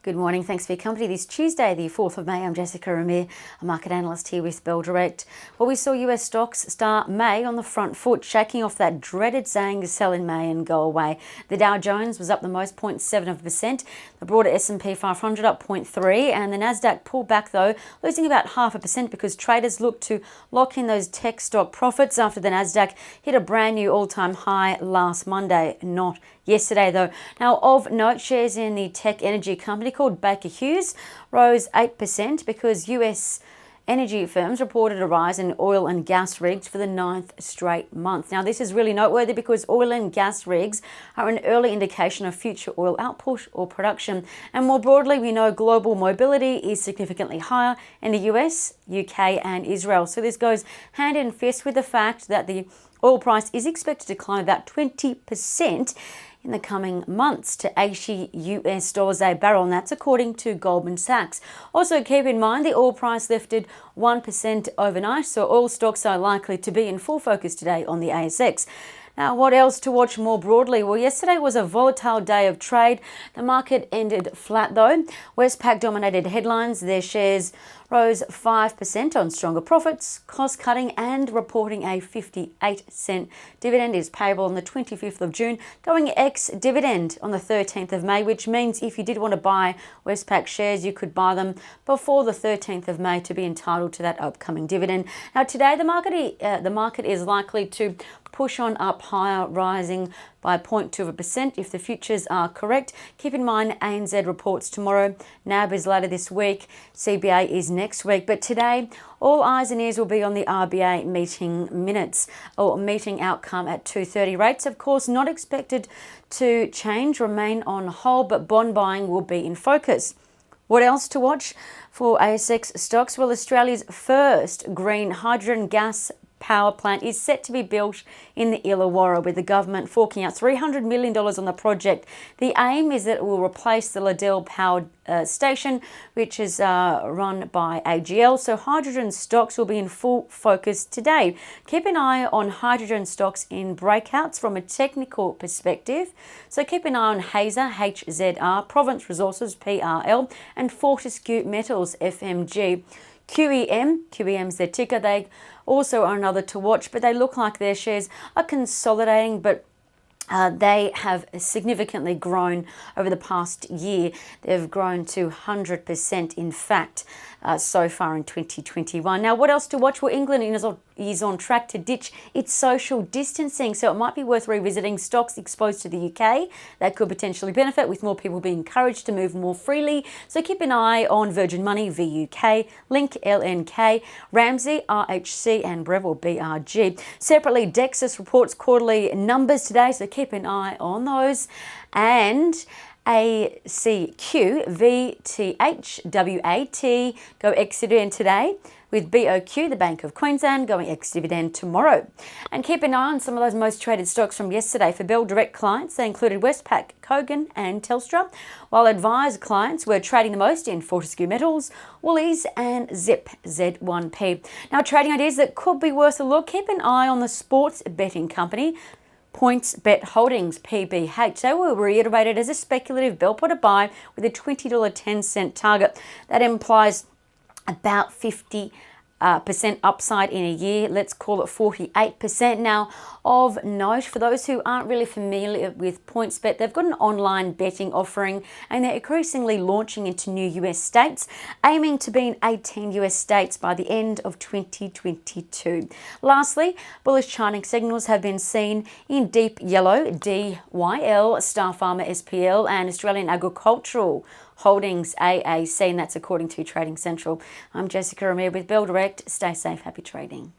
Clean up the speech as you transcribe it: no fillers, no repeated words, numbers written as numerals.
Good morning. Thanks for your company. This Tuesday, the 4th of May, I'm Jessica Ramir, a market analyst here with Bell Direct. Well, we saw US stocks start May on the front foot, shaking off that dreaded saying to sell in May and go away. The Dow Jones was up the most, 0.7%. The broader S&P 500 up 0.3%, and the Nasdaq pulled back though, losing about 0.5% because traders looked to lock in those tech stock profits after the Nasdaq hit a brand new all-time high last Monday, not yesterday though. Now, of note, shares in the tech energy company called Baker Hughes rose 8% because US energy firms reported a rise in oil and gas rigs for the 9th straight month. Now, this is really noteworthy because oil and gas rigs are an early indication of future oil output or production. And more broadly, we know global mobility is significantly higher in the US, UK and Israel. So this goes hand in fist with the fact that the oil price is expected to climb about 20% in the coming months to $80 a barrel, and that's according to Goldman Sachs. Also, keep in mind the oil price lifted 1% overnight, so oil stocks are likely to be in full focus today on the ASX. Now, what else to watch more broadly? Well, yesterday was a volatile day of trade. The market ended flat though. Westpac dominated headlines. Their shares rose 5% on stronger profits, cost cutting, and reporting a 58-cent dividend is payable on the 25th of June, going ex-dividend on the 13th of May, which means if you did want to buy Westpac shares, you could buy them before the 13th of May to be entitled to that upcoming dividend. Now, today the market is likely to push on up higher, rising by 0.2% if the futures are correct. Keep in mind, ANZ reports tomorrow, NAB is later this week, CBA is next week. But today, all eyes and ears will be on the RBA meeting minutes or meeting outcome at 2:30. Rates, of course, not expected to change, remain on hold, but bond buying will be in focus. What else to watch for ASX stocks? Well, Australia's first green hydrogen gas power plant is set to be built in the Illawarra, with the government forking out $300 million on the project. The aim is that it will replace the Liddell Power Station, which is run by AGL. So hydrogen stocks will be in full focus today. Keep an eye on hydrogen stocks in breakouts from a technical perspective. So keep an eye on Hazer, HZR, Province Resources, PRL, and Fortescue Metals, FMG. QEM's their ticker. They also are another to watch, but they look like their shares are consolidating, but they have significantly grown over the past year. They've grown to 100%, in fact, so far in 2021. Now, what else to watch? Well, England is on track to ditch its social distancing, so it might be worth revisiting stocks exposed to the UK. That could potentially benefit, with more people being encouraged to move more freely. So keep an eye on Virgin Money, VUK, Link, LNK, Ramsay, RHC, and Breville, BRG. Separately, Dexus reports quarterly numbers today, so keep an eye on those. And ACQ, VTH, WAT go ex-dividend today, with BOQ, the Bank of Queensland, going ex-dividend tomorrow. And keep an eye on some of those most traded stocks from yesterday. For Bell Direct clients, they included Westpac, Kogan and Telstra, while advised clients were trading the most in Fortescue Metals, Woolies and Zip, Z1P. Now, trading ideas that could be worth a look. Keep an eye on the sports betting company PointsBet Holdings, PBH. They were reiterated as a speculative bell pot buy with a $20.10 target. That implies about 50% upside in a year. Let's call it 48%. Now, of note, for those who aren't really familiar with PointsBet, they've got an online betting offering and they're increasingly launching into new US states, aiming to be in 18 US states by the end of 2022. Lastly, bullish charting signals have been seen in Deep Yellow, DYL, Star Pharma, SPL, and Australian Agricultural Holdings, AAC, and that's according to Trading Central. I'm Jessica Ramir with Bell Direct. Stay safe, happy trading.